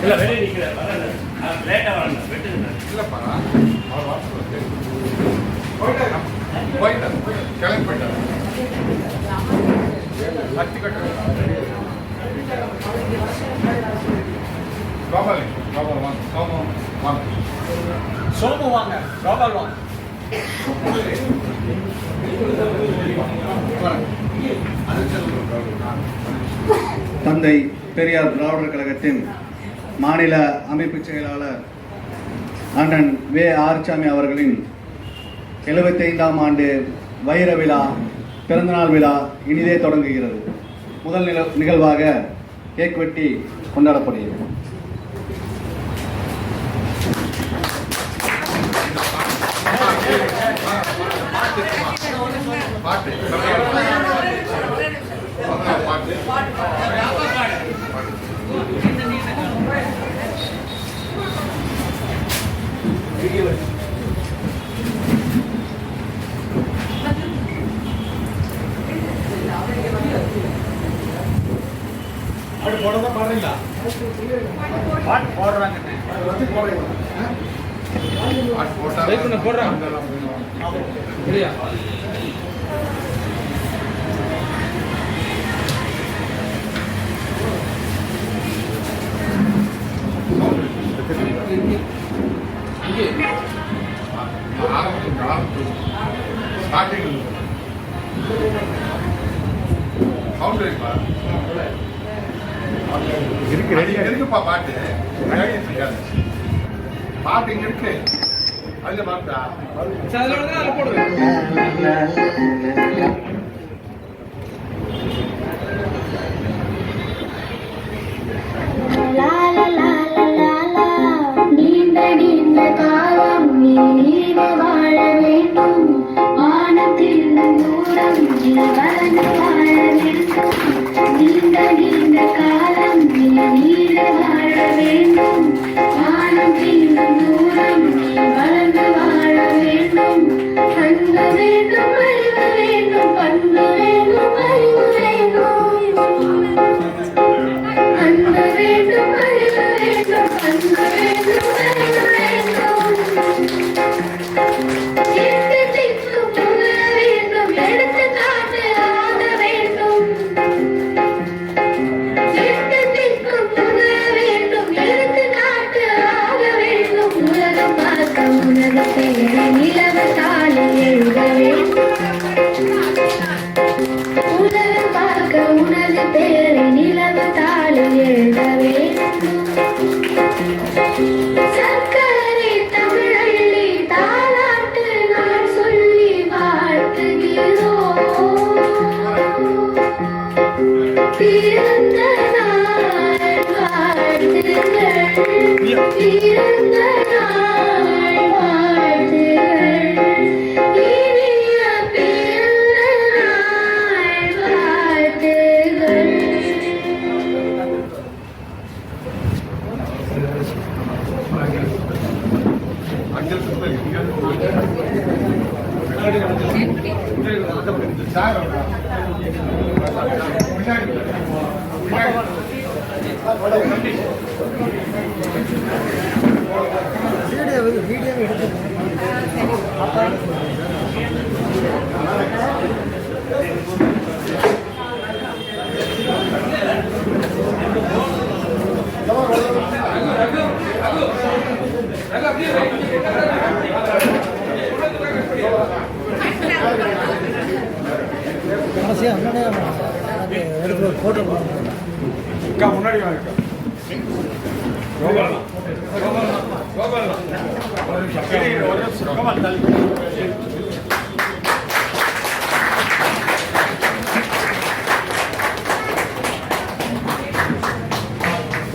இல்லை வெளியே நிற்கிறேன் லேட்டாக வரணும் வெட்டுங்க இல்லைப்பா போயிட்டேன் கிளம்பி போயிட்டேன் அத்தி கட்டு கோபால் கோபால் வாங்க சோமம் வாங்க சோமம் வாங்க கோபால் வாங்க தந்தை பெரியார் திராவிடர் கழகத்தின் மாநில அமைப்பு செயலாளர் அண்ணன் வே ஆர்ச்சாமி அவர்களின் 75ஆம் ஆண்டு வைர விழா பிறந்தநாள் விழா இனிதே தொடங்குகிறது. முதல் நிகழ்வாக கேக் வெட்டி கொண்டாடப்படுகிறது. போடுறதா பாடுறீங்களா? பாட்டு போடுறாங்க போடுறாங்க இருக்குப்பா பாட்டு பாட்டு இங்க இருக்கு அதுல பாட்டா போடுவேன். நீண்ட நீண்ட காலம் நீ வாழ வேண்டும், வானத்தில் தூரம் நீ வளர்ந்து வாழ வேண்டும். நீண்ட நீண்ட காலம் நீ வாழ வேண்டும், வானத்தில் தூரம் நீ வளர்ந்து வாழ வேண்டும். அன்பு வேண்டும், அறிவு வேண்டும், பண்பு வேண்டும், அறிவு வேண்டும். அன்பு வேண்டும், அறிவு வேண்டும், பண்பு வேண்டும், அறிவு வேண்டும். எட்டு திக்கும் புகழ வேண்டும், எடுத்துக்காட்டு ஆக வேண்டும். எட்டு திக்கும் புகழ வேண்டும், எடுத்துக்காட்டு ஆக வேண்டும். உலகம் பார்க்க உனது பெயரை நிலவு தாளி எழுத வேண்டும். உலகம் பார்க்க உனது பெயரை நிலவு தாளி எழுத வேண்டும். சர்க்கரை தமிழள்ளி தாலாட்டு நான் சொல்லி வாழ்த்துகிறோம். பிறந்த நாள் வாழ்த்துகள், பிறந்த நாள் வாழ்த்துகள், இனிய பிறந்த நாள் வாழ்த்துகள். முன்னாடி வாங்க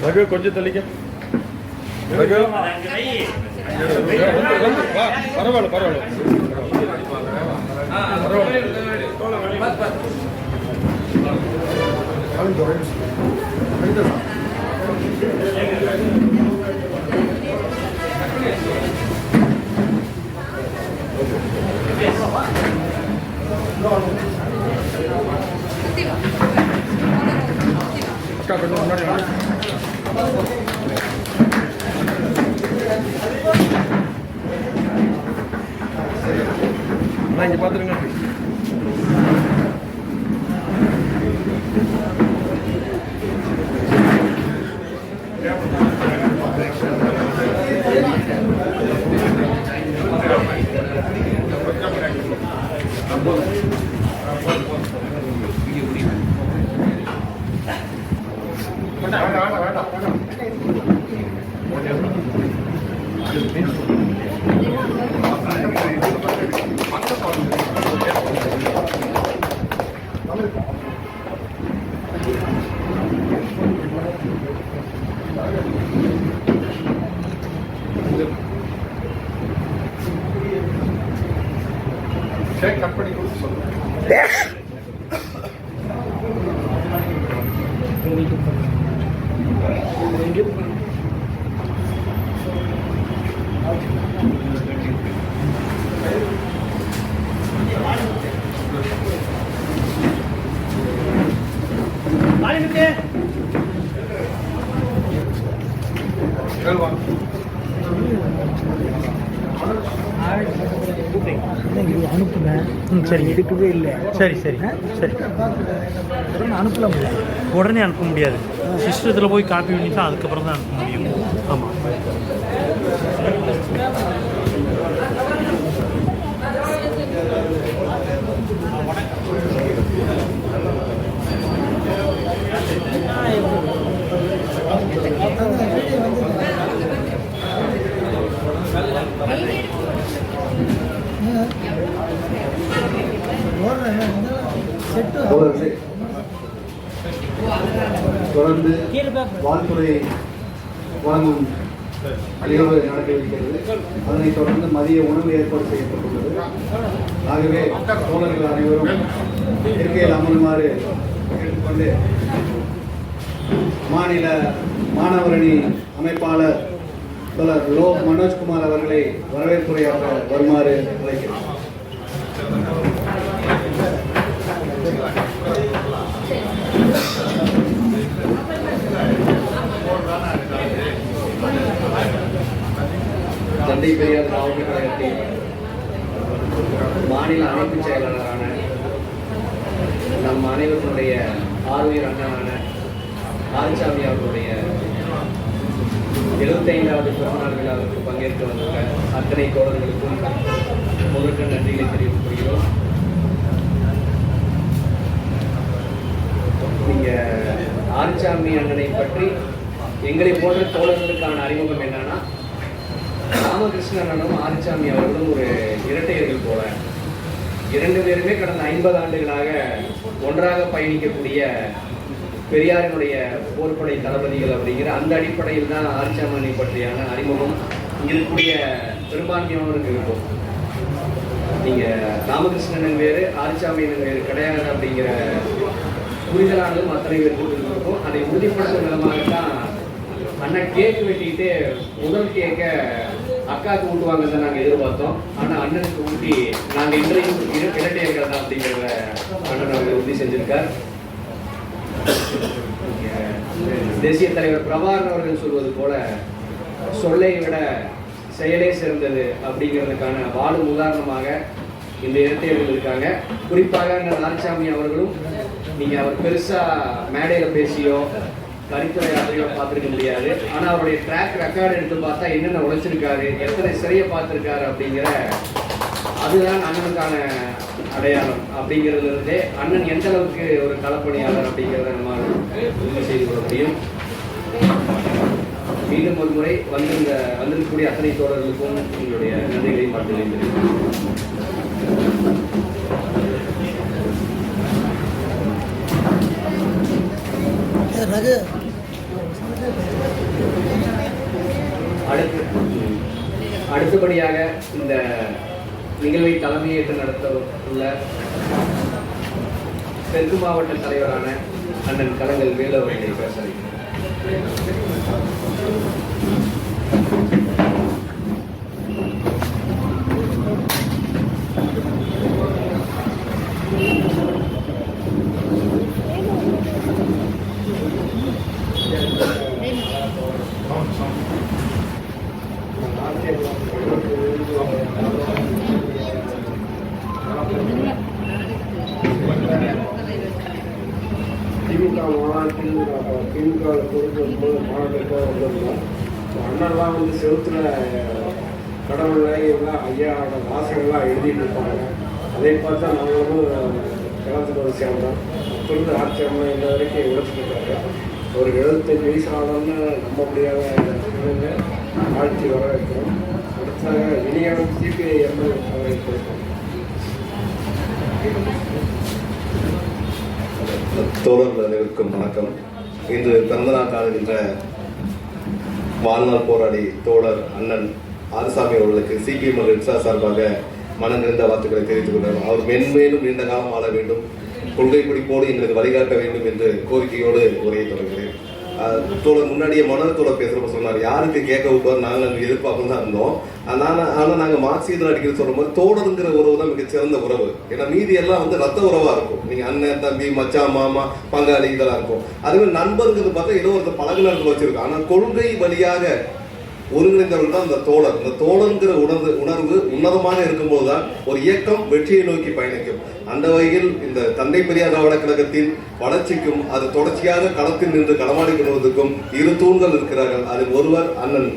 ரகு கொஞ்சம் தள்ளிக்க ரகு பரவாயில்ல பரவாயில்ல அக்கா கொஞ்சம் முன்னாடி வாங்க. நான் இங்கே பார்த்துருங்க. கட் பண்ணி கொடுத்து சொல்லுங்க. அனுப்புனேன். சரி, எடுக்கவே இல்லை. சரி சரி சரி, உடனே அனுப்பலாம். உடனே அனுப்ப முடியாது. சிஸ்டத்தில் போய் காப்பி பண்ணி தான் அதுக்கப்புறம் தான் அனுப்ப முடியும். ஆமாம். தொடர்ந்து வாழ்த்துறை வழங்கும் நிகழ்வு நடக்கவிருக்கிறது. அதனைத் தொடர்ந்து மதிய உணவு ஏற்பாடு செய்யப்பட்டுள்ளது. ஆகவே தோழர்கள் அனைவரும் இருக்கையில் அமருமாறு கேட்டுக்கொண்டு மாநில மாணவரணி அமைப்பாளர் தோழர் லோ மனோஜ்குமார் அவர்களை வரவேற்புரையாற்ற வருமாறு அழைக்கிறேன். தந்தை பெரியார் திராவிட கழகத்தின் மாநில அமைப்புச் செயலாளரான நம் அனைவருடைய ஆறுயிர் அண்ணனான ஆறுசாமி அவர்களுடைய 75வது பிறந்தநாள் விழாவிற்கு பங்கேற்க வந்துள்ள அத்தனை தோழர்களுக்கும் முதற்க நன்றிகளை தெரிவித்துக் கொள்கிறோம். நீங்க ஆறுசாமி அண்ணனை பற்றி எங்களை போன்ற தோழர்களுக்கான அறிமுகம் என்னன்னா, ராமகிருஷ்ணன் அண்ணனும் ஆறுசாமி அவர்களும் ஒரு இரட்டையர்கள் போல. 2 பேருமே கடந்த 50 ஆண்டுகளாக ஒன்றாக பயணிக்கக்கூடிய பெரியாரினுடைய போர்ப்படை தளபதிகள் அப்படிங்கிற அந்த அடிப்படையில் தான் ஆறுசாமி பற்றியான அறிமுகம் இருக்கக்கூடிய பெரும்பான்மையானவருக்கு இருக்கும். நீங்க ராமகிருஷ்ணன் வேறு ஆறுசாமியின் வேறு கிடையாது அப்படிங்கிற புரிதலானதும் அத்தனை பேருக்கு இருக்கும். அதை உறுதிப்படுத்தும் விதமாகத்தான் அண்ணன் கேக்கு வெட்டிக்கிட்டு முதல் கேக்க அக்காவுக்கு ஊட்டுவாங்கன்னு நாங்கள் எதிர்பார்த்தோம். ஆனால் அண்ணனுக்கு ஊட்டி நாங்கள் இன்றையும் இரட்டையர்கள் தான் அப்படிங்கிறத அண்ணன் அவர்கள் உறுதி செஞ்சிருக்கார். தேசிய தலைவர் பிரபாகரன் அவர்கள் சொல்வது போல சொல்லை விட செயலே சிறந்தது அப்படிங்கிறதுக்கான வாழும் உதாரணமாக இந்த இரட்டையர்கள் இருக்காங்க. குறிப்பாக ஆறுசாமி அவர்களும் நீங்க அவர் பெருசா மேடையில பேசியோ கருத்துரை யாத்திரையோ பார்த்துருக்க முடியாது. ஆனா அவருடைய ட்ராக் ரெக்கார்டு எடுத்து பார்த்தா என்னென்ன உழைச்சிருக்காரு, எத்தனை சிறையை பார்த்துருக்காரு அப்படிங்கிற அதுதான் அண்ணனுக்கான அடையாளம். அப்படிங்கிறதுல இருந்தே அண்ணன் எந்த அளவுக்கு ஒரு களப்பணியாளர் அப்படிங்கிறத நம்ம உறுதி செய்து கொள்ள முடியும். மீண்டும் ஒரு முறை வந்திருக்கக்கூடிய அத்தனை தோழர்களுக்கும் எங்களுடைய நன்றிகளை பார்த்து அடுத்தபடியாக இந்த நிகழ்வை தலைமையேற்று நடத்த உள்ள தெற்கு மாவட்ட தலைவரான அண்ணன் கலங்கல் வேலு அவர்களை பேச திமுக பொறுப்பு மாநிலத்துக்காக வந்திருந்தோம். அண்ணன்லாம் வந்து செலுத்துல கடவுளை எல்லாம் ஐயாவோட வாசகெல்லாம் எழுதிட்டு இருப்பாங்க. அதை பார்த்தா நாங்களும் கிளம்புற ஒரு சேர்ந்தோம். அப்பொழுது ஆட்சியம்மா இந்த வரைக்கும் உழைச்சிருக்காங்க. ஒரு 75 வயசு ஆனோம்னு நம்ப முடியாத சூழ்நிலை ஆட்சி வர வைக்கிறோம். அடுத்தாக விநியோகம் சிபிஐ எம்எல்ஏ வைக்கிறோம். தோழர்கள் அனைவருக்கும் வணக்கம். இன்று பிறந்தநாள் காணுகின்ற வாழ்நாள் போராடி தோழர் அண்ணன் ஆறுசாமி அவர்களுக்கு சிபிஎம் ரிக்ஷா சார்பாக மனநிறைந்த வார்த்தைகளை தெரிவித்துக் கொண்டார். அவர் மென்மேலும் நீண்ட காலம் வாழ வேண்டும், கொள்கை பிடிப்போடு எங்களுக்கு வழிகாட்ட வேண்டும் என்று கோரிக்கையோடு உரையை தொடங்குகிறேன். தோழர் முன்னாடியே தோழர் பேசுறப்ப சொன்னார், யாருக்கு கேட்க விட்டுவார், நாங்கள் எதிர்பார்ப்பு தான் இருந்தோம். ஆனால் நாங்கள் மார்க்சியத்தில் அடிக்கடி சொல்லும்போது தோழருங்கிற உறவு தான் மிகச்சிறந்த உறவு. ஏன்னா மீதி எல்லாம் வந்து ரத்த உறவாக இருக்கும். நீங்கள் அண்ணன் தம்பி மச்சான் மாமா பங்காளி இதெல்லாம் இருக்கும். அதுமாதிரி நண்பருங்கிறது பார்த்தா ஏதோ ஒருத்தர் பழகுனர்கள் வச்சிருக்கோம். ஆனால் கொள்கை வழியாக ஒருங்கிணைந்தவர்கள் தான் அந்த தோழர். இந்த தோழங்கிற உணர்வு உன்னதமாக இருக்கும்போது தான் ஒரு இயக்கம் வெற்றியை நோக்கி பயணிக்கும். அந்த வகையில் இந்த தந்தை பெரியார் திராவிட கழகத்தின் வளர்ச்சிக்கும் அது தொடர்ச்சியாக களத்தில் நின்று களமாடி கொள்வதற்கும் 2 தூண்கள் இருக்கிறார்கள். அதில் ஒருவர் அண்ணன்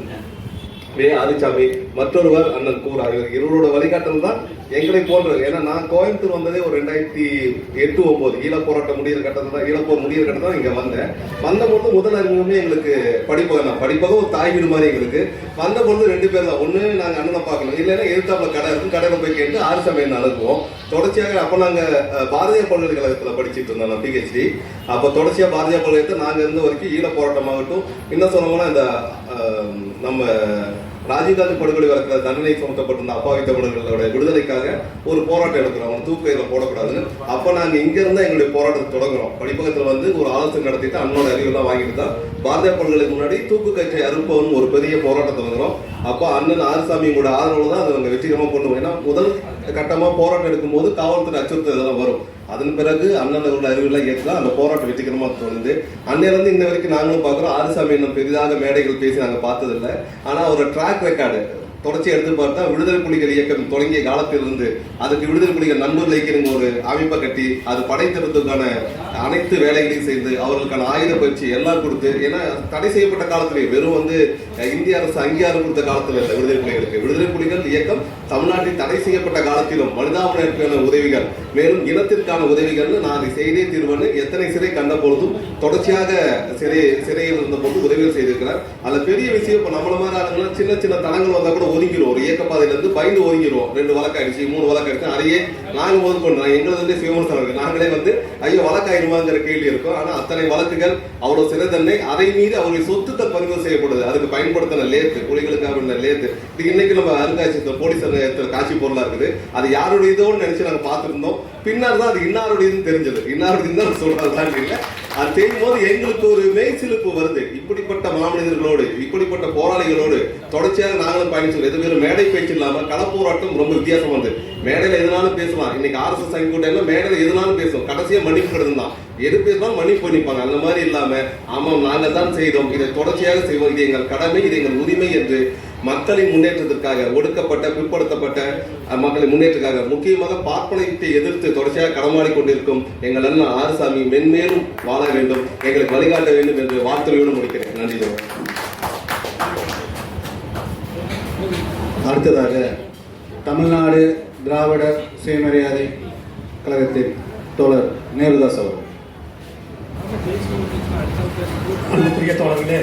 வே ஆதிசாமி, மற்றொருவர் அண்ணன் கூர். இருவரோட வழிகாட்டல் தான் எங்களை போன்றது. ஏன்னா நான் கோயம்புத்தூர் வந்ததே ஒரு 2008-09 ஈழப் போராட்டம் முடிகிற கட்டத்தில் தான், ஈழப்போர் முடிகிற கட்டத்தில் தான் இங்கே வந்தபோது முதல் அறிமுகமே எங்களுக்கு படிப்பகம் ஒரு தாய் வீடு மாதிரி எங்களுக்கு. வந்தபொழுது 2 பேர் தான். ஒன்று நாங்கள் அண்ணனை பார்க்கணும், இல்லைன்னா எதிர்த்தாப்புல கடை இருக்கும், கடையில் போய் கேட்டு ஆறுசாமி அனுப்புவோம். தொடர்ச்சியாக அப்போ நாங்கள் பாரதியார் பல்கலைக்கழகத்தில் படிச்சுட்டு இருந்தோம், நான் PhD. அப்போ தொடர்ச்சியாக பாரதியார் பல்கலைக்கழகத்தில் நாங்கள் இருந்த வரைக்கும் ஈழப் போராட்டமாகட்டும், இன்னும் சொல்லணும்னா இந்த நம்ம ராஜீவ்காந்தி படுகொலை வழக்கில் தண்டனை சுமத்தப்பட்டிருந்த அப்பாவி தமிழர்களோட விடுதலைக்காக ஒரு போராட்டம் எடுக்கிறோம். அவங்க தூக்கையில் போடக்கூடாதுன்னு. அப்போ நாங்கள் இங்கிருந்தா எங்களுடைய போராட்டத்தை தொடங்குறோம். படிப்பகத்தில் வந்து ஒரு ஆலோசனை நடத்திட்டு அண்ணனோட அறிவுலாம் வாங்கிட்டு தான் பாரதியார் பல்கலைக்கு முன்னாடி தூக்கு கயிற்றை அறுப்பவன் ஒரு பெரிய போராட்டத்தை வந்துடும். அப்போ அண்ணன் ஆறுசாமியோட ஆதரவு தான் அதை நாங்கள் வெற்றிகரமாக கொண்டு போய். ஏன்னா முதல் கட்டமாக போராட்டம் எடுக்கும்போது காவல்துறை அச்சுறுத்தல் இதெல்லாம் வரும். அதன் பிறகு அண்ணனோட அறிவுலாம் ஏற்றுலாம் அந்த போராட்டம் வெற்றிகரமாக தொடர்ந்து அன்னையிலிருந்து இந்த வரைக்கும் நாங்களும் பார்க்குறோம். ஆறுசாமி இன்னும் பெரிதாக மேடைகள் பேசி நாங்கள் பார்த்ததில்லை. ஆனால் அவரோட ட்ராக் ரெக்கார்டு தொடர்ச்சி எடுத்து பார்த்தா விடுதலை புலிகள் இயக்கம் தொடங்கிய காலத்திலிருந்து அதுக்கு விடுதலை புலிகள் நண்பர்கள் இயக்கிற ஒரு அமைப்பை கட்டி அது படைத்திறத்துக்கான அனைத்து வேலைகளையும் செய்து அவர்களுக்கான ஆயுத பயிற்சி எல்லாம் கொடுத்து, ஏன்னா தடை செய்யப்பட்ட காலத்திலேயே வெறும் வந்து இந்திய அரசு அங்கீகாரம் கொடுத்த காலத்தில் இல்லை விடுதலை புலிகளுக்கு. விடுதலை புலிகள் இயக்கம் தமிழ்நாட்டில் தடை செய்யப்பட்ட காலத்திலும் மனிதாபனத்திற்கான உதவிகள், மேலும் இனத்திற்கான உதவிகள்னு நான் அதை செய்தே தீர்வுன்னு எத்தனை சிறை கண்ட பொழுதும் தொடர்ச்சியாக சிறையில் இருந்த போது உதவிகள் செய்திருக்கிறார். அதில் பெரிய விஷயம் இப்போ நம்மள மாதிரி ஆளுங்களாம் சின்ன சின்ன தடங்கள் வந்தால் கூட ஒதுங்கிடுவோம். ஒரு இயக்கப்பாதையிலிருந்து பயந்து ஒதுங்கிடுவோம். 2 வழக்காயிடுச்சு 3 வழக்காயிடுச்சு. அதையே நாங்கள் முதல் கொண்டோம். எங்களுக்கு சிவமரசனம் இருக்கு. நாங்களே வந்து ஐயோ வழக்காயிருமாங்கிற கேள்வி இருக்கும். ஆனால் அத்தனை வழக்குகள் அவ்வளவு சிறை தண்டனை, அதை மீறி அவருடைய சொத்துக்கள் பறிமுதல் செய்யப்படுது. அதுக்கு பயன்படுத்தின லேத்து, புலிகளுக்காக லேத்து இன்னைக்கு நம்ம அருங்காட்சியகத்தில் போலீஸ் காட்சி பொருளா இருக்குது. அது யாருடைய இதோன்னு நினைச்சு நாங்கள் பார்த்துருந்தோம். பின்னர் தான் அது இன்னாருடையதுன்னு தெரிஞ்சது. இன்னாருடையது தான் சொல்றதுதான் இல்லை. அது தெரியும் போது எங்களுக்கு ஒரு மெய்சிலிப்பு வருது. இப்படிப்பட்ட மாமனிதர்களோடு, இப்படிப்பட்ட போராளிகளோடு தொடர்ச்சியாக நாங்களும் பயணிச்சோம். எது பேரும் மேடை பேச்சு இல்லாம களப்போராட்டம் ரொம்ப வித்தியாசம் வந்து மேடையில எதுனாலும் பேசலாம். இன்னைக்கு RSS சங்கிக்கூட்டம் மேடையில எதுனாலும் பேசும். கடைசியா மன்னிப்பு கிடந்தான், எது பேசலாம் மன்னிப்பு பண்ணிப்பாங்க. அந்த மாதிரி இல்லாம ஆமாம் நாங்கள் தான் செய்தோம், இதை தொடர்ச்சியாக செய்வோம், இது எங்கள் கடமை, இது எங்கள் உரிமை என்று மக்களின் முன்னேற்றத்திற்காக, ஒடுக்கப்பட்ட பிற்படுத்தப்பட்ட மக்களின் முன்னேற்றத்துக்காக, முக்கியமாக பார்ப்பனத்தை எதிர்த்து தொடர்ச்சியாக களமாடி கொண்டிருக்கும் எங்கள் அண்ணன் ஆறுசாமி மென்மேலும் வாழ வேண்டும், எங்களுக்கு வழிகாட்ட வேண்டும் என்று வாழ்த்துறையோடு முடிக்கிறேன். நன்றி. அடுத்ததாக தமிழ்நாடு திராவிட சுயமரியாதை கழகத்தின் தோழர் நேருதாஸ் அவர்கள். அன்புக்குரிய தோழர்களே,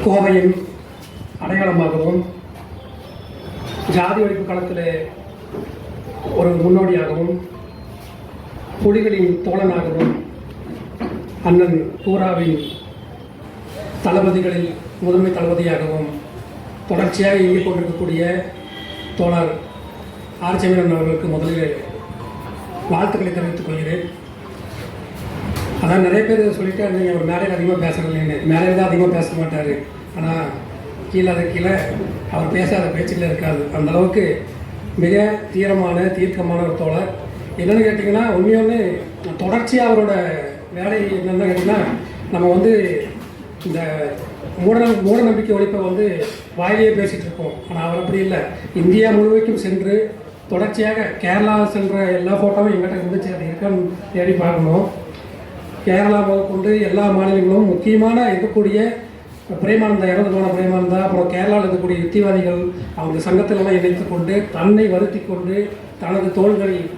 கோவையின் அடையாளமாகவும் ஜாதி ஒழிப்பு களத்திலே ஒரு முன்னோடியாகவும் புலிகளின் தோழனாகவும் அண்ணன் கூராவின் தளபதிகளில் முதன்மை தளபதியாகவும் தொடர்ச்சியாக இயங்கிக் கொண்டிருக்கக்கூடிய தோழர் ஆர்ச்சமீரன் அவர்களுக்கு முதலில் வாழ்த்துக்களை தெரிவித்துக் கொள்கிறேன். அதான் நிறைய பேர் சொல்லிட்டு நீங்கள் ஒரு மேடையில் அதிகமாக பேசுகிறீங்கன்னு. மேடையில் தான் அதிகமாக பேச மாட்டார், ஆனால் கீழே அவர் பேசாத பேச்சுக்களே இருக்காது. அந்த அளவுக்கு மிக தீர்க்கமான ஒரு தோழர். என்னென்னு கேட்டிங்கன்னா, உண்மையோன்னு தொடர்ச்சியாக அவரோட வேலை என்னென்னு கேட்டிங்கன்னா, நம்ம வந்து இந்த மூட நம்பிக்கை ஒழிப்பை வந்து வாயிலேயே பேசிகிட்டு இருக்கோம். ஆனால் அவர் அப்படி இல்லை. இந்தியா முழுமைக்கும் சென்று தொடர்ச்சியாக கேரளா சென்ற எல்லா ஃபோட்டோவும் எங்கிட்ட இருந்துச்சு, அது இருக்கான்னு தேடி பார்க்கணும். கேரளா முதற்கொண்டு எல்லா மாநிலங்களும் முக்கியமான இருக்கக்கூடிய பிரேமானந்தா, இறந்து போன பிரேமானந்தா, அப்புறம் கேரளாவில் இருக்கக்கூடிய யுத்திவாதிகள் அவங்க சங்கத்திலெல்லாம் இணைத்து கொண்டு தன்னை வருத்தி கொண்டு தனது தோள்களில்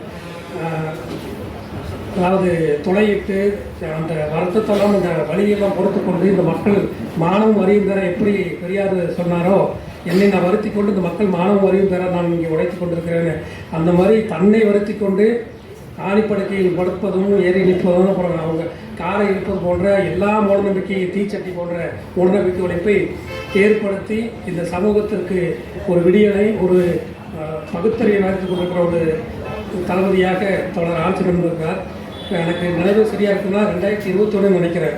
அதாவது துளையிட்டு அந்த வருத்தத்தெல்லாம் இந்த வழியெல்லாம் பொறுத்து கொண்டு இந்த மக்கள் மானமும் அறியும் பெற எப்படி பெரியார் சொன்னாரோ, என்னை நான் வருத்தி கொண்டு இந்த மக்கள் மானமும் அறியும் பெற நான் இங்கே உழைத்து கொண்டிருக்கிறேன்னு அந்த மாதிரி தன்னை வருத்தி கொண்டு ஆணிப்படுக்கையில் படுப்பதும் ஏறி நிற்பதும் அப்புறம் அவங்க காலை இருப்பது போன்ற எல்லா மூடநம்பிக்கை தீச்சட்டி போன்ற மூடநம்பிக்கை உழைப்பை ஏற்படுத்தி இந்த சமூகத்திற்கு ஒரு விடியலை ஒரு பகுத்தறிவை நடத்தி கொண்டிருக்கிற ஒரு தளபதியாக தொடர் ஆட்சி கொண்டிருக்கிறார். எனக்கு நினைவு சரியாக இருக்குன்னா 2021 நினைக்கிறேன்.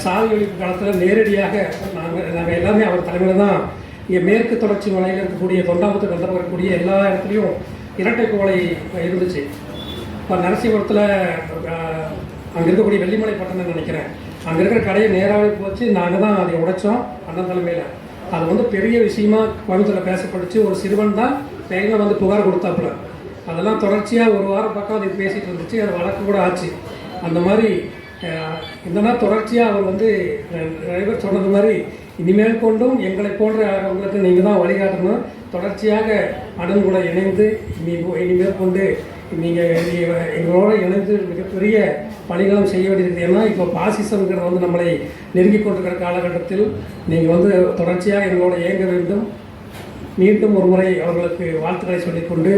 சாதி ஒழிப்பு காலத்தில் நேரடியாக நாங்கள் எல்லாமே அவர் தலைமையில் தான் இங்கே மேற்கு தொடர்ச்சி மலையில் இருக்கக்கூடிய தொண்டாமுத்து கந்தம் இருக்கக்கூடிய எல்லா இடத்துலையும் இரட்டை கோலை இருந்துச்சு. இப்போ நரசிபுரத்தில் அங்கே இருக்கக்கூடிய வெள்ளிமலை பட்டணம் நினைக்கிறேன், அங்கே இருக்கிற கடையை நேராகவே போச்சு, நாங்கள் தான் அதை உடைச்சோம் அண்ணன் தலைமையில். அது வந்து பெரிய விஷயமா கோயம்புத்தூரில் பேசப்பட்டுச்சு. ஒரு சிறுவன் தான் தைரியமாக வந்து புகார் கொடுத்தாப்புல. அதெல்லாம் தொடர்ச்சியாக ஒரு வாரம் பக்கம் அதை பேசிகிட்டு இருந்துச்சு, அது வழக்கு கூட ஆச்சு. அந்த மாதிரி என்னன்னா தொடர்ச்சியாக அவர் வந்து டிரைவர் சொன்னது மாதிரி இனிமேல் கொண்டும் எங்களை போன்ற அவங்களுக்கு நீங்கள் தான் வழிகாட்டணும். தொடர்ச்சியாக அண்ணன் கூட இணைந்து இனிமேல் கொண்டு நீங்கள் எங்களோட இணைந்து மிகப்பெரிய பணிகளும் செய்ய வேண்டியிருக்குது. ஏன்னா இப்போ பாசிசம்ங்கிறது வந்து நம்மளை நெருங்கி கொண்டிருக்கிற காலகட்டத்தில் நீங்கள் வந்து தொடர்ச்சியாக எங்களோட இயங்க வேண்டும். மீண்டும் ஒரு முறை அவர்களுக்கு வாழ்த்துக்களை சொல்லிக்கொண்டு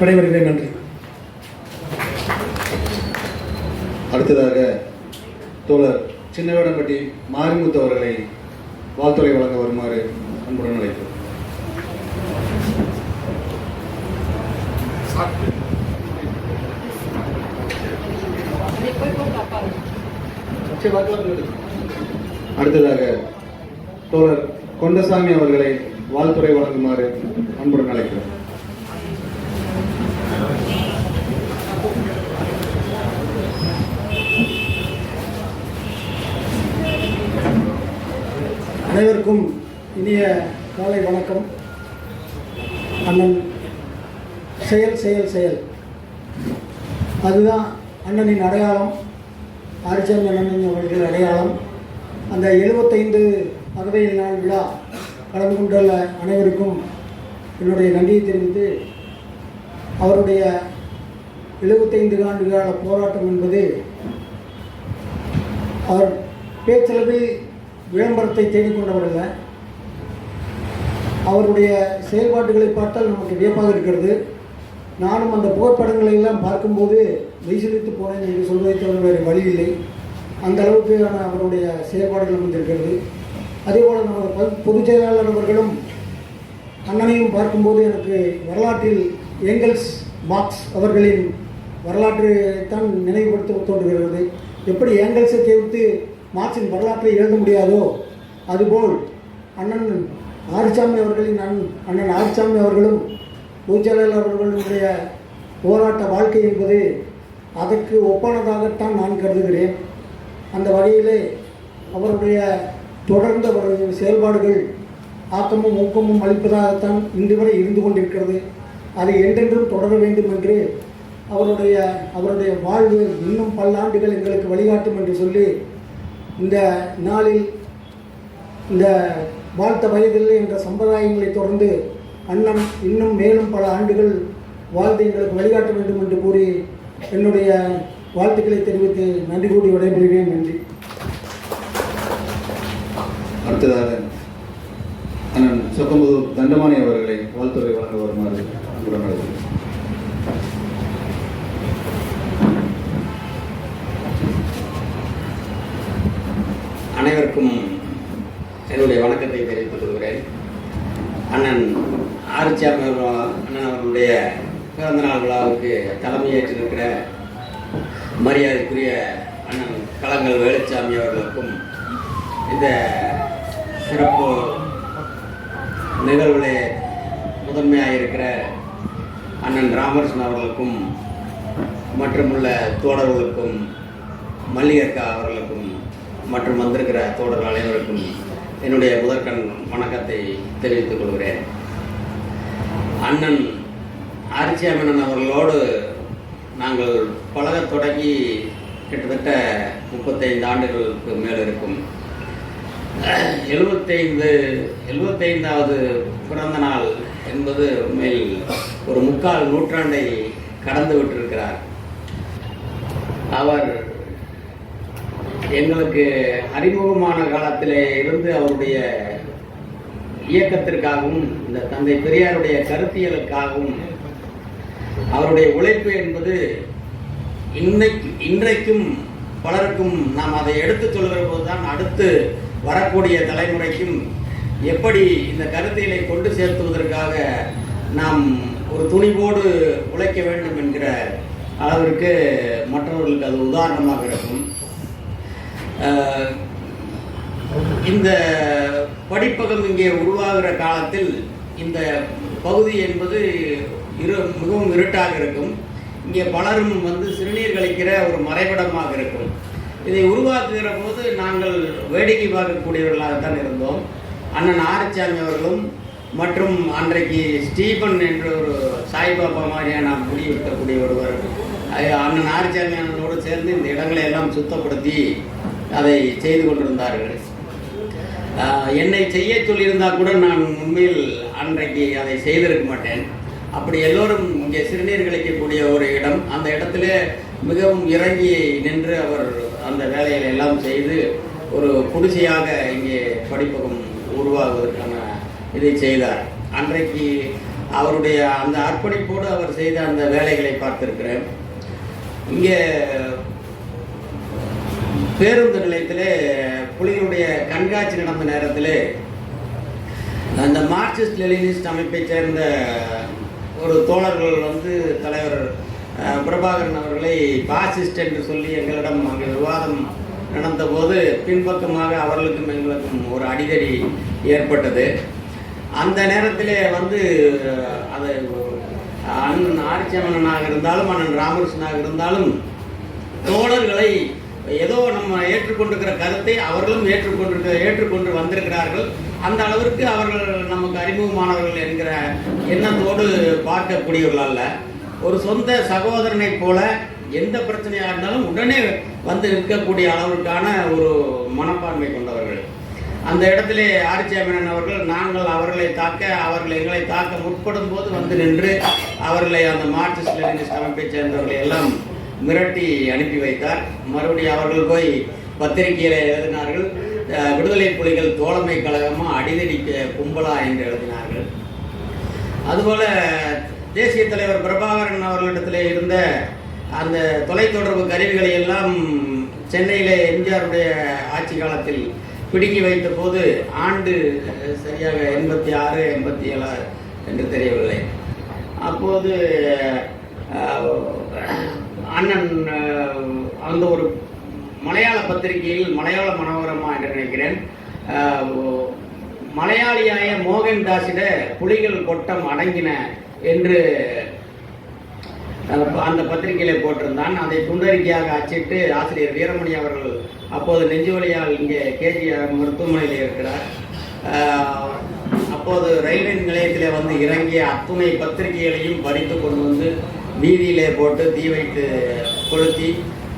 விடைபெறுகிறேன். நன்றி. அடுத்ததாக தோழர் சின்னவேடம்பட்டி மாரிமுத்து அவர்களை வாழ்த்துறை வழங்க வருமாறு அன்புடன் அழைக்கிறோம். அடுத்ததாக தோழர் கொண்டசாமி அவர்களை வாழ்த்துறை வழங்குமாறு அன்புடன் அழைக்கிறோம். அனைவருக்கும் இனிய காலை வணக்கம். அண்ணன் செயல் செயல் செயல் அதுதான் அண்ணனின் அடையாளம், ஆரிச்சாமி அண்ணனின் அவர்கள் அடையாளம். அந்த 75 அகவையில் நாள் விழா கலந்து கொண்டுள்ள அனைவருக்கும் என்னுடைய நன்றியை தெரிவித்து, அவருடைய 75 ஆண்டு கால போராட்டம் என்பது அவர் பேச்சளவில் விளம்பரத்தை தேடிக்கொண்டவரல்ல. அவருடைய செயல்பாடுகளை பார்த்தால் நமக்கு வியப்பாக இருக்கிறது. நானும் அந்த புகைப்படங்களை எல்லாம் பார்க்கும்போது மெய்சிலித்து போனேன் என்று சொல்வதை தவிர வேறு வழி இல்லை. அந்த அளவுக்கான அவருடைய செயல்பாடுகள் வந்திருக்கிறது. அதேபோல் நமது பொதுச் செயலாளர் அவர்களும் அண்ணனையும் பார்க்கும்போது எனக்கு வரலாற்றில் ஏங்கல்ஸ் மார்க்ஸ் அவர்களின் வரலாற்று தான் நினைவுபடுத்த தோன்றுகிறது. எப்படி ஏங்கல்ஸை தேர்த்து மார்க்சின் வரலாற்றை எழுத முடியாதோ அதுபோல் அண்ணன் ஆரிச்சாமி அவர்களின் அண்ணன் ஆரிச்சாமி அவர்களும் பொதுச்செயலாளர் அவர்களுடைய போராட்ட வாழ்க்கை என்பது அதற்கு ஒப்பானதாகத்தான் நான் கருதுகிறேன். அந்த வகையிலே அவருடைய தொடர்ந்த அவருடைய செயல்பாடுகள் ஆக்கமும் ஊக்கமும் அளிப்பதாகத்தான் இன்று வரை இருந்து கொண்டிருக்கிறது. அதை என்றென்றும் தொடர வேண்டும் என்று அவருடைய வாழ்வு இன்னும் பல்லாண்டுகள் எங்களுக்கு வழிகாட்டும் என்று சொல்லி இந்த நாளில் இந்த வாழ்த்த வயதில்லை என்ற சம்பிரதாயங்களை தொடர்ந்து அண்ணன் இன்னும் மேலும் பல ஆண்டுகள் வாழ்ந்து எங்களுக்கு வழிகாட்ட வேண்டும் என்று கூறி என்னுடைய வாழ்த்துக்களை தெரிவித்து நன்றி கூறி விடைபெறுகிறேன். நன்றி. அடுத்ததாக அண்ணன் சொக்கம்புதூர் தண்டமானி அவர்களை வாழ்த்துறை வழங்க வருமாறு அன்புடன் அழைக்கிறேன். அனைவருக்கும் என்னுடைய வணக்கத்தை தெரிவித்துக் கொள்கிறேன். அண்ணன் ஆரிச்சாமி அண்ணன் அவர்களுடைய பிறந்தநாள் விழாவுக்கு தலைமையேற்றிருக்கிற மரியாதைக்குரிய அண்ணன் களங்கள் வேலுச்சாமி அவர்களுக்கும் இந்த சிறப்பு நிகழ்வுகளே முதன்மையாக இருக்கிற அண்ணன் ராமகிருஷ்ணன் அவர்களுக்கும் மற்றுமுள்ள தோழர்களுக்கும் மல்லிகா அவர்களுக்கும் மற்றும் வந்திருக்கிற தோழர்கள் அனைவருக்கும் என்னுடைய முதற்கண் வணக்கத்தை தெரிவித்துக் கொள்கிறேன். அண்ணன் ஆரிச்சாமி அவர்களோடு நாங்கள் பழகத் தொடங்கி கிட்டத்தட்ட 35 ஆண்டுகளுக்கு மேல் இருக்கும். 75வது பிறந்த நாள் என்பது உண்மையில் ஒரு 3/4 நூற்றாண்டை கடந்து விட்டிருக்கிறார். அவர் எங்களுக்கு அறிமுகமான காலத்திலே இருந்து அவருடைய இயக்கத்திற்காகவும் இந்த தந்தை பெரியாருடைய கருத்தியலுக்காகவும் அவருடைய உழைப்பு என்பது இன்றைக்கும் பலருக்கும் நாம் அதை எடுத்துச் சொல்கிற போதுதான் அடுத்து வரக்கூடிய தலைமுறைக்கும் எப்படி இந்த கருத்தியலை கொண்டு சேர்த்துவதற்காக நாம் ஒரு துணிவோடு உழைக்க வேண்டும் என்கிற அளவிற்கு மற்றவர்களுக்கு அது உதாரணமாக இருக்கும். இந்த படிப்பகம் இங்கே உருவாகிற காலத்தில் இந்த பகுதி என்பது மிகவும் இருட்டாக இருக்கும். இங்கே பலரும் சிறுநீர் கழிக்கிற ஒரு மறைவிடமாக இருக்கும். இதை உருவாக்குகிற போது நாங்கள் வேடிக்கை பார்க்கக்கூடியவர்களாகத்தான் இருந்தோம். அண்ணன் ஆரிச்சாமி அவர்களும் மற்றும் அன்றைக்கு ஸ்டீபன் என்ற ஒரு சாய்பாபா மாதிரியான முடிவெடுக்கக்கூடிய ஒருவர் அண்ணன் ஆரிச்சாமி அண்ணனோடு சேர்ந்து இந்த இடங்களை எல்லாம் சுத்தப்படுத்தி அதை செய்து கொண்டிருந்தார்கள். என்னை செய்ய சொல்லியிருந்தால் கூட நான் உண்மையில் அன்றைக்கு அதை செய்திருக்க மாட்டேன். அப்படி எல்லோரும் இங்கே சிறுநீர் கழிக்கக்கூடிய ஒரு இடம், அந்த இடத்துல மிகவும் இறங்கி நின்று அவர் அந்த வேலைகளை எல்லாம் செய்து ஒரு குடிசையாக இங்கே படிப்பகம் உருவாகுவதற்கான இதை செய்தார். அன்றைக்கு அவருடைய அந்த அர்ப்பணிப்போடு அவர் செய்த அந்த வேலைகளை பார்த்திருக்கிறேன். இங்கே பேருந்து நிலையத்தில் புலிகளுடைய கண்காட்சி நடந்த நேரத்தில் அந்த மார்க்சிஸ்ட் லெனினிஸ்ட் அமைப்பை சேர்ந்த ஒரு தோழர்கள் தலைவர் பிரபாகரன் அவர்களை பாசிஸ்ட் என்று சொல்லி எங்களிடம் அங்கே விவாதம் நடந்தபோது பின்பக்கமாக அவர்களுக்கும் எங்களுக்கும் ஒரு அடிதடி ஏற்பட்டது. அந்த நேரத்திலே அது அண்ணன் ஆரிச்சாமனாக இருந்தாலும் அண்ணன் ராமகிருஷ்ணனாக இருந்தாலும் தோழர்களை ஏதோ நம்ம ஏற்றுக்கொண்டிருக்கிற கருத்தை அவர்களும் ஏற்றுக்கொண்டு வந்திருக்கிறார்கள். அந்த அளவிற்கு அவர்கள் நமக்கு அறிமுகமானவர்கள் என்கிற எண்ணத்தோடு பார்க்கக்கூடியவர்கள் அல்ல. ஒரு சொந்த சகோதரனை போல எந்த பிரச்சனையாக இருந்தாலும் உடனே நிற்கக்கூடிய அளவிற்கான ஒரு மனப்பான்மை கொண்டவர்கள். அந்த இடத்திலே ஆரிச்சாமி அவர்கள் நாங்கள் அவர்களை தாக்க அவர்கள் எங்களை தாக்க முற்படும் போது நின்று அவர்களை அந்த மார்க்சிஸ்ட் லெனினிஸ்ட் அமைப்பை சேர்ந்தவர்களை எல்லாம் மிரட்டி அனுப்பி வைத்தார். மறுபடியும் அவர்கள் போய் பத்திரிகையில எழுதினார்கள், விடுதலை புலிகள் தோழமை கழகமா அடிதடி கும்பலா என்று எழுதினார்கள். அதுபோல தேசிய தலைவர் பிரபாகரன் அவர்களிடத்தில் இருந்த அந்த தொலைத்தொடர்பு கருவிகளை எல்லாம் சென்னையிலே எம்ஜிஆருடைய ஆட்சி காலத்தில் பிடுங்கி வைத்த போது ஆண்டு சரியாக 86, 87 என்று தெரியவில்லை. அப்போது அண்ணன் அந்த ஒரு மலையாள பத்திரிகையில் மலையாள மனோரமா என்று நினைக்கிறேன், மலையாளியாய மோகன்தாஸிட புலிகள் கொட்டம் அடங்கின என்று அந்த பத்திரிகையில போட்டிருந்தான். அதை துண்டறிக்கையாக அச்சிட்டு ஆசிரியர் வீரமணி அவர்கள் அப்போது நெஞ்சுவலியால் இங்கே கேஜிஆர் மருத்துவமனையில் இருக்கிறார். அப்போது ரயில்வே நிலையத்தில் இறங்கிய அத்துணை பத்திரிகைகளையும் பறித்து கொண்டு வீதியிலே போட்டு தீ வைத்து கொளுத்தி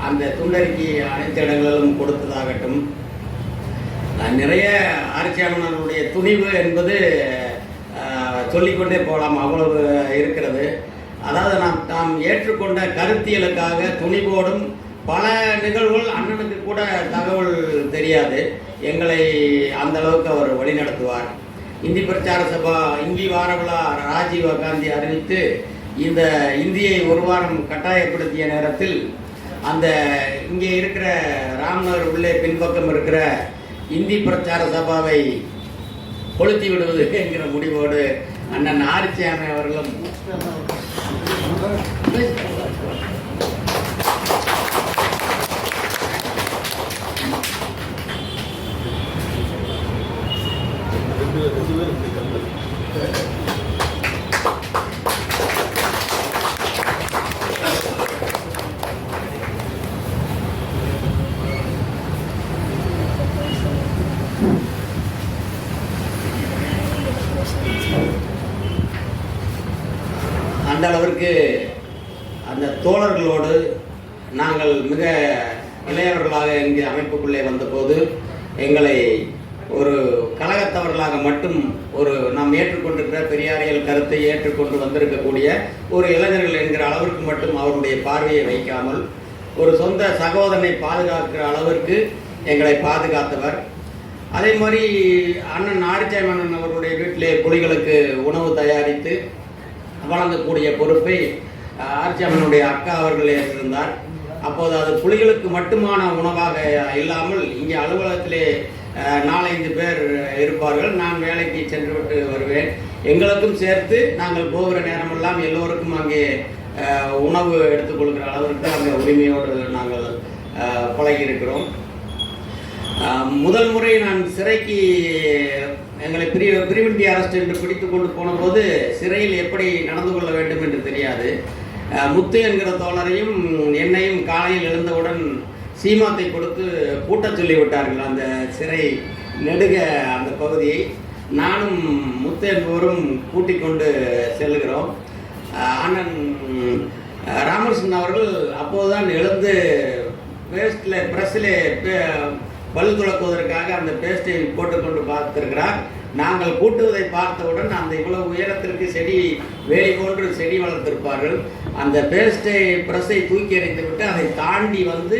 அந்த துண்டறிக்கை அனைத்து இடங்களிலும் கொடுத்ததாகட்டும். நிறைய ஆரிச்சாமனுடைய துணிவு என்பது சொல்லிக்கொண்டே போகலாம், அவ்வளவு இருக்கிறது. அதாவது நாம் ஏற்றுக்கொண்ட கருத்தியலுக்காக துணிவோடும் பல நிகழ்வுகள் அண்ணனுக்கு கூட தகவல் தெரியாது, எங்களை அந்த அளவுக்கு அவர் வழிநடத்துவார். இந்தி பிரச்சார சபா இந்தி வார விழா ராஜீவ் காந்தி அறிவித்து இந்த இந்தியை ஒரு வாரம் கட்டாயப்படுத்திய நேரத்தில் அந்த இங்கே இருக்கிற ராம்நகர் உள்ளே பின்பக்கம் இருக்கிற இந்தி பிரச்சார சபாவை கொளுத்தி விடுவது என்கிற முடிவோடு அண்ணன் ஆரிச்சாமி அவர்களும் தோழர்களோடு நாங்கள் மிக இளையவர்களாக இங்கே அமைப்புக்குள்ளே வந்தபோது எங்களை ஒரு கழகத்தவர்களாக மட்டும் நாம் ஏற்றுக்கொண்டிருக்கிற பெரியாரியல் கருத்தை ஏற்றுக்கொண்டு வந்திருக்கக்கூடிய ஒரு இளைஞர்கள் என்கிற அளவிற்கு மட்டும் அவருடைய பார்வையை வைக்காமல் ஒரு சொந்த சகோதரனை பாதுகாக்கிற அளவிற்கு எங்களை பாதுகாத்தவர். அதே மாதிரி அண்ணன் ஆரிச்சாமி அண்ணன் அவருடைய வீட்டிலே புலிகளுக்கு உணவு தயாரித்து வழங்கக்கூடிய பொறுப்பை ஆரிச்சாமியனுடைய அக்கா அவர்கள் ஏற்றிருந்தார். அப்போது அது புலிகளுக்கு மட்டுமான உணவாக இல்லாமல் இங்கே அலுவலகத்திலே 4-5 பேர் இருப்பார்கள். நான் வேலைக்கு சென்று விட்டு வருவேன். எங்களுக்கும் சேர்த்து நாங்கள் போகிற நேரமெல்லாம் எல்லோருக்கும் அங்கே உணவு எடுத்துக்கொள்கிற அளவிற்கு அங்கே உரிமையோடு நாங்கள் பழகியிருக்கிறோம். முதல் முறை நான் சிறைக்கு எங்களை பிரிவென்டி அரெஸ்ட் என்று பிடித்து கொண்டு போன போது சிறையில் எப்படி நடந்து கொள்ள வேண்டும் என்று தெரியாது. முத்து என்கிற தோழரையும் என்னையும் காலையில் எழுந்தவுடன் சீமாத்தை கொடுத்து பூட்ட சொல்லி விட்டார்கள் அந்த சிறை நெடுக அந்த பகுதியை. நானும் முத்து என்பவரும் கூட்டிக் கொண்டு செல்லுகிறோம். அண்ணன் ராமகிருஷ்ணன் அவர்கள் அப்போதுதான் எழுந்து பிரஸ்ஸிலே பல் துளக்குவதற்காக அந்த பேஸ்டை போட்டுக்கொண்டு பார்த்திருக்கிறார். நாங்கள் கூட்டுவதை பார்த்தவுடன் அந்த இவ்வளவு உயரத்திற்கு செடி வேலி போன்று செடி வளர்த்திருப்பார்கள். அந்த பேஸ்டை பிரஸை தூக்கி எறிந்து விட்டு அதை தாண்டி வந்து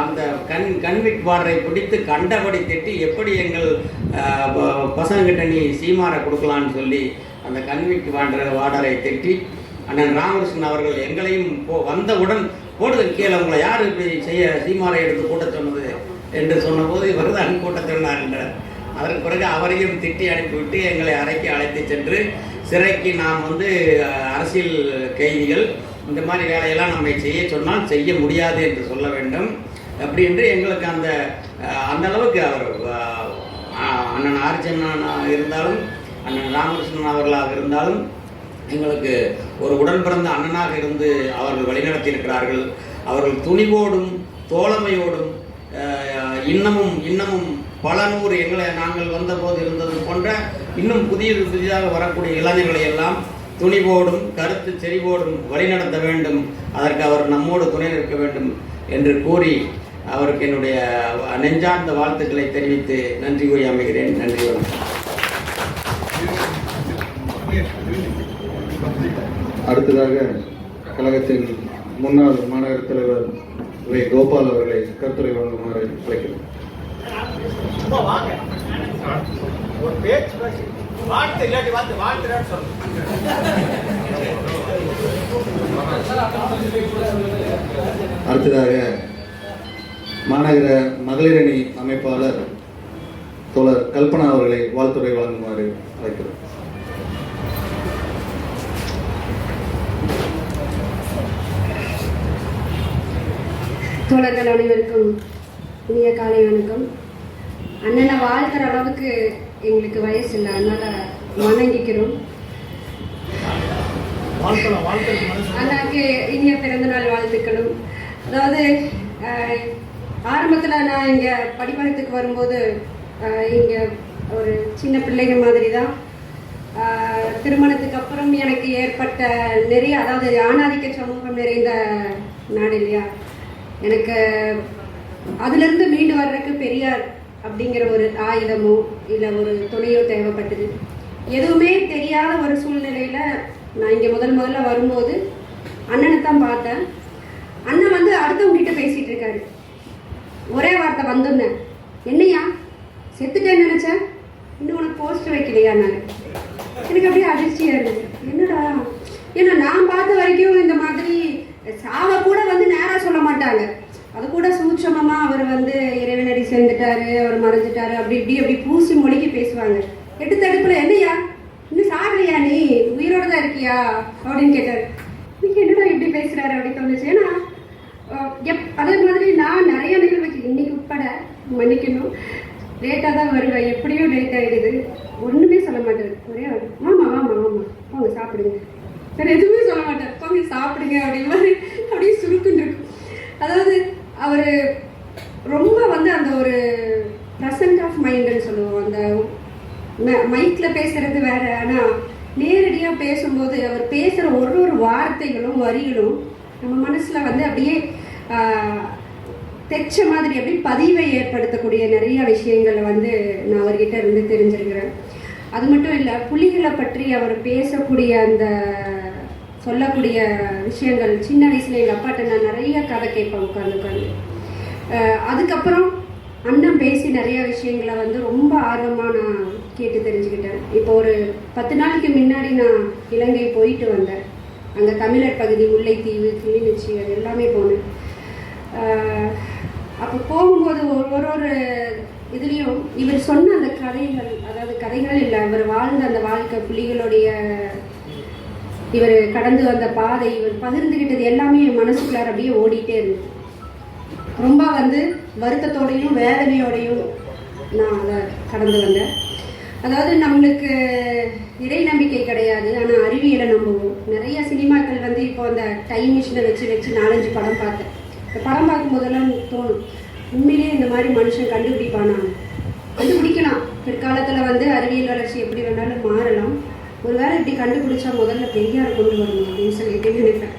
அந்த கன்விக் பார்டரை பிடித்து கண்டபடி திட்டி எப்படி எங்கள் பசங்கிட்ட நீ சீமாரை கொடுக்கலான்னு சொல்லி அந்த கன்விக் பார்டரை திட்டி அண்ணன் ராமகிருஷ்ணன் அவர்கள் எங்களையும் வந்தவுடன் போடுது கீழே உங்களை யார் இப்படி செய்ய சீமாரை எடுத்து கூட்ட சொன்னது என்று சொன்னபோது இவர் தான் கூட்ட சொன்னார் என்றார். அதற்கு பிறகு அவரையும் திட்டி அனுப்பிவிட்டு எங்களை அறைக்கு அழைத்து சென்று சிறைக்கு நாம் வந்து அரசியல் கைதிகள் இந்த மாதிரி வேலையெல்லாம் நம்மை செய்ய சொன்னால் செய்ய முடியாது என்று சொல்ல வேண்டும் அப்படி என்று எங்களுக்கு அந்த அளவுக்கு அவர் அண்ணன் ஆரிச்சந்திரன் இருந்தாலும் அண்ணன் ராமகிருஷ்ணன் அவர்களாக இருந்தாலும் எங்களுக்கு ஒரு உடன் பிறந்த அண்ணனாக இருந்து அவர்கள் வழிநடத்தி இருக்கிறார்கள். அவர்கள் துணிவோடும் தோழமையோடும் இன்னமும் பல நூறு நாங்கள் வந்தபோது இருந்தது போன்ற இன்னும் புதிதாக வரக்கூடிய இளைஞர்களை எல்லாம் துணிவோடும் கருத்து செறிவோடும் வழிநடத்த வேண்டும். அதற்கு அவர் நம்மோடு துணை நிற்க வேண்டும் என்று கூறி அவருக்கு என்னுடைய நெஞ்சார்ந்த வாழ்த்துக்களை தெரிவித்து நன்றி கூறி அமைகிறேன். நன்றி, வணக்கம். அடுத்ததாக கழகத்தின் முன்னாள் மாநகர தலைவர் கோபால் அவர்களை கருத்துரை வழங்குமாறு அழைக்கிறேன். ஒரு பேச்சு பேசி வாழ்த்து இல்லாட்டி வாழ்த்துறான்னு சொல்லுங்க. அடுத்ததாக மாநகர மகளிரணி அமைப்பாளர் தோழர் கல்பனா அவர்களை வாழ்த்துரை வழங்குமாறு அழைக்கிறேன். தோழர்கள் அனைவருக்கும் இனிய காலை வணக்கம். அண்ணனை வாழ்த்துற அளவுக்கு எங்களுக்கு வயசு இல்லை, அதனால வணங்கிக்கிறோம். அண்ணாக்கு இனிய பிறந்தநாள் வாழ்த்துக்களும். அதாவது ஆரம்பத்தில் நான் இங்கே படிப்பகத்துக்கு வரும்போது இங்கே ஒரு சின்ன பிள்ளைங்க மாதிரி தான். திருமணத்துக்கு அப்புறம் எனக்கு ஏற்பட்ட நிறைய, அதாவது ஆணாதிக்க சமூகம் நிறைந்த நாடு இல்லையா, எனக்கு அதுலேருந்து மீண்டு வர்றதுக்கு பெரியார் அப்படிங்கிற ஒரு ஆயுதமோ இல்லை ஒரு துணையோ தேவைப்பட்டது. எதுவுமே தெரியாத ஒரு சூழ்நிலையில் நான் இங்கே முதல்ல வரும்போது அண்ணனை தான் பார்த்தேன். அண்ணன் வந்து அடுத்தவங்கிட்ட பேசிகிட்டு இருக்காரு. ஒரே வார்த்தை வந்துன்னேன், என்னையா செத்துட்டேன்னு நினச்சேன், இன்னும் உனக்கு போஸ்ட் வைக்கலையா? நான் எனக்கு அப்படியே அதிர்ச்சியாக இருந்தது. என்னடா, ஏன்னா நான் பார்த்த வரைக்கும் இந்த மாதிரி சாவை கூட வந்து நேராக சொல்ல மாட்டாங்க. அது கூட சூட்சமமாக அவர் வந்து இறைவனடி சேர்ந்துட்டாரு, அவர் மறைஞ்சிட்டாரு, அப்படி பூசி மொழிக்கு பேசுவாங்க. எட்டு தடுப்பில் என்னையா இன்னும் சாகலையா, நீ உயிரோடு தான் இருக்கியா அப்படின்னு கேட்டார். இன்னைக்கு என்னடா இப்படி பேசுகிறாரு அப்படின்னு தோணுச்சு. ஏன்னா அதே மாதிரி நான் நிறைய நிகழ்வுக்கு இன்னைக்கு உட்பட மன்னிக்கணும், லேட்டாக தான் வருவேன், எப்படியும் லேட் ஆகிடுது. ஒன்றுமே சொல்ல மாட்டார். ஒரே ஆமாம் அவங்க சாப்பிடுங்க, வேறு எதுவுமே சொல்ல மாட்டார். அவங்க சாப்பிடுங்க அப்படிங்கிற மாதிரி அப்படியே சுருக்குன்னு இருக்கும். அதாவது அவர் ரொம்ப வந்து அந்த ஒரு ப்ரெசன்ட் ஆஃப் மைண்டுன்னு சொல்லுவோம். அந்த மைக்கில் பேசுகிறது வேறு, ஆனால் நேரடியாக பேசும்போது அவர் பேசுகிற ஒரு வார்த்தைகளும் வரிகளும் நம்ம மனசில் வந்து அப்படியே தைச்ச மாதிரி அப்படி பதிவை ஏற்படுத்தக்கூடிய நிறைய விஷயங்களை வந்து நான் அவர்கிட்ட இருந்து தெரிஞ்சிருக்கிறேன். அது மட்டும் இல்லை, புலிகளை பற்றி அவர் பேசக்கூடிய அந்த சொல்லக்கூடிய விஷயங்கள், சின்ன வயசுல எங்கள் அப்பாட்ட நான் நிறைய கதை கேட்பேன் உட்காந்து. அதுக்கப்புறம் அண்ணன் பேசி நிறைய விஷயங்களை வந்து ரொம்ப ஆர்வமாக நான் கேட்டு தெரிஞ்சுக்கிட்டேன். இப்போ ஒரு 10 நாளைக்கு முன்னாடி நான் இலங்கை போயிட்டு வந்தேன். அங்கே தமிழர் பகுதி, முல்லைத்தீவு, கிளிநொச்சி, அது எல்லாமே போனேன். அப்போ போகும்போது ஒரு இதுலேயும் இவர் சொன்ன அந்த கதைகள், அதாவது கதைகள் இல்லை, இவர் வாழ்ந்த அந்த வாழ்க்கை, புலிகளுடைய இவர் கடந்து வந்த பாதை, இவர் பகிர்ந்துக்கிட்டது எல்லாமே என் மனசுக்குள்ளார அப்படியே ஓடிட்டே இருந்தது. ரொம்ப வந்து வருத்தத்தோடையும் வேதனையோடையும் நான் அதை கடந்து வந்தேன். அதாவது நம்மளுக்கு இறை நம்பிக்கை கிடையாது, ஆனால் அறிவியலை நம்புவோம். நிறைய சினிமாக்கள் வந்து இப்போ அந்த டைம் மிஷினை வச்சு 4-5 படம் பார்த்தேன். இந்த படம் பார்க்கும்போதெல்லாம் தோணும், உண்மையிலேயே இந்த மாதிரி மனுஷன் கண்டுபிடிக்கலாம். பிற்காலத்தில் வந்து அறிவியல் வளர்ச்சி எப்படி வேணாலும் மாறலாம். ஒரு வேளை இப்படி கண்டுபிடிச்சா முதல்ல பெரியார் கொண்டு வரணும் அப்படின்னு சொல்லிட்டு நினைப்பேன்.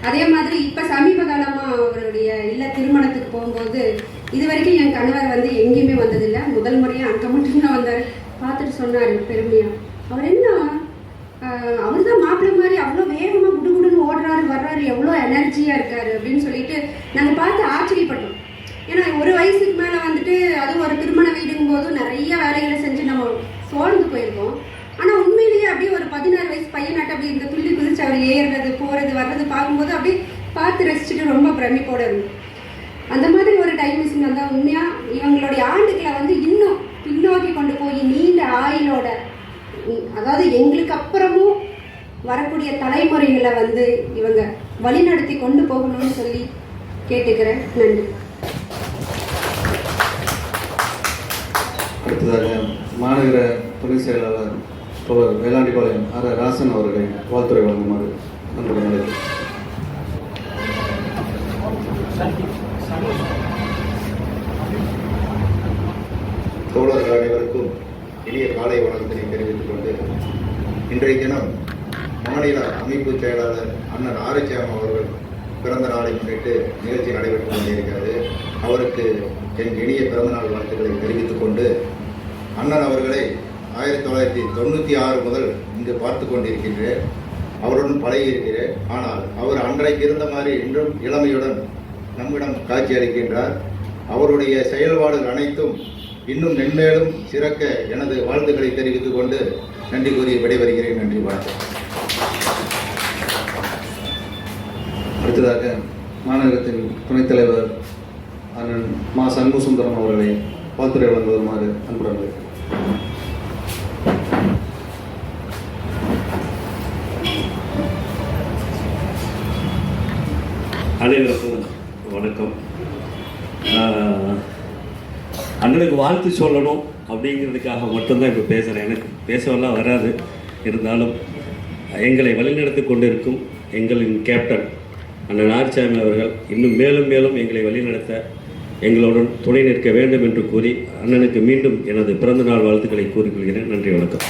அதே மாதிரி இப்போ சமீப காலமாக அவருடைய திருமணத்துக்கு போகும்போது, இது வரைக்கும் என் கணவர் வந்து எங்கேயுமே வந்ததில்லை, முதல் முறையாக அங்கே மட்டும்தான் வந்தார். பார்த்துட்டு சொன்னார் பெருமையாக, அவர் என்ன அவர் தான் மாப்பிள்ளை மாதிரி அவ்வளோ வேகமாக குடுகுடுன்னு ஓடுறாரு வர்றாரு, எவ்வளோ எனர்ஜியாக இருக்காரு அப்படின்னு சொல்லிட்டு நாங்கள் பார்த்து ஆச்சரியப்பட்டோம். ஏன்னா ஒரு வயசுக்கு மேலே வந்துட்டு, அதுவும் ஒரு திருமண வீடுங்கும் போது நிறைய வேலைகளை செஞ்சு நம்ம சோர்ந்து போயிருக்கோம். ஆனால் உண்மையிலேயே அப்படியே ஒரு 16 வயசு பையனாட்ட அப்படி இந்த துள்ளி குதிச்சு அவர் ஏறுறது போகிறது வர்றது பார்க்கும்போது அப்படியே பார்த்து ரசிச்சுட்டு ரொம்ப பிரமிப்போடு இருந்தோம். அந்த மாதிரி ஒரு டைம் மிஷின் வந்தால் உண்மையாக இவங்களுடைய ஆண்டுகளை வந்து இன்னும் பின்னோக்கி கொண்டு போய் நீண்ட ஆயுளோட, அதாவது எங்களுக்கு அப்புறமும் வரக்கூடிய தலைமுறைகளை வந்து இவங்க வழிநடத்தி கொண்டு போகணும்னு சொல்லி கேட்டுக்கிறேன். நன்றி. அடுத்ததாக மாநகர துணை செயலாளர் தோழர் வேளாண்டிபாளையம் ராசன் அவர்களை வாழ்த்துறை வழங்குமாறு நண்பர்கள் அழைக்கிறேன். தோழர்கள் அனைவருக்கும் இனிய காலை வணக்கத்தினை தெரிவித்துக் கொண்டு, இன்றைய தினம் மாநில அமைப்பு செயலாளர் அண்ணன் ஆரிச்சாமி அவர்கள் பிறந்த நாளை முன்னிட்டு நிகழ்ச்சி நடைபெற்றுக் கொண்டிருக்கிறது. அவருக்கு என் இனிய பிறந்தநாள் வாழ்த்துக்களை தெரிவித்துக் கொண்டு, அண்ணன் அவர்களை 1996 முதல் இங்கு பார்த்து கொண்டிருக்கின்றேன். அவருடன் பழகியிருக்கிறேன். ஆனால் அவர் அன்றைக்கு இருந்த மாதிரி இன்றும் இளமையுடன் நம்மிடம் காட்சி அளிக்கின்றார். அவருடைய செயல்பாடுகள் அனைத்தும் இன்னும் மென்மேலும் சிறக்க எனது வாழ்த்துக்களை தெரிவித்துக் கொண்டு நன்றி கூறி விடைபெறுகிறேன். நன்றி, வணக்கம். அடுத்ததாக மாநகரத்தின் துணைத் தலைவர் அண்ணன் மா சண்முகசுந்தரம் அவர்களை வாழ்த்துறை வழங்குமாறு அன்புடன் அழைக்கிறேன். அனைவருக்கும் வணக்கம். அண்ணனுக்கு வாழ்த்து சொல்லணும் அப்படிங்கிறதுக்காக மட்டும்தான் இப்போ பேசுகிறேன். எனக்கு பேசவெல்லாம் வராது. இருந்தாலும் எங்களை வழிநடத்தி கொண்டிருக்கும் எங்களின் கேப்டன் அண்ணன் ஆரிச்சாமி அவர்கள் இன்னும் மேலும் மேலும் எங்களை வழிநடத்த எங்களுடன் துணை நிற்க வேண்டும் என்று கூறி அண்ணனுக்கு மீண்டும் எனது பிறந்தநாள் வாழ்த்துக்களை கூறிக்கொள்கிறேன். நன்றி, வணக்கம்.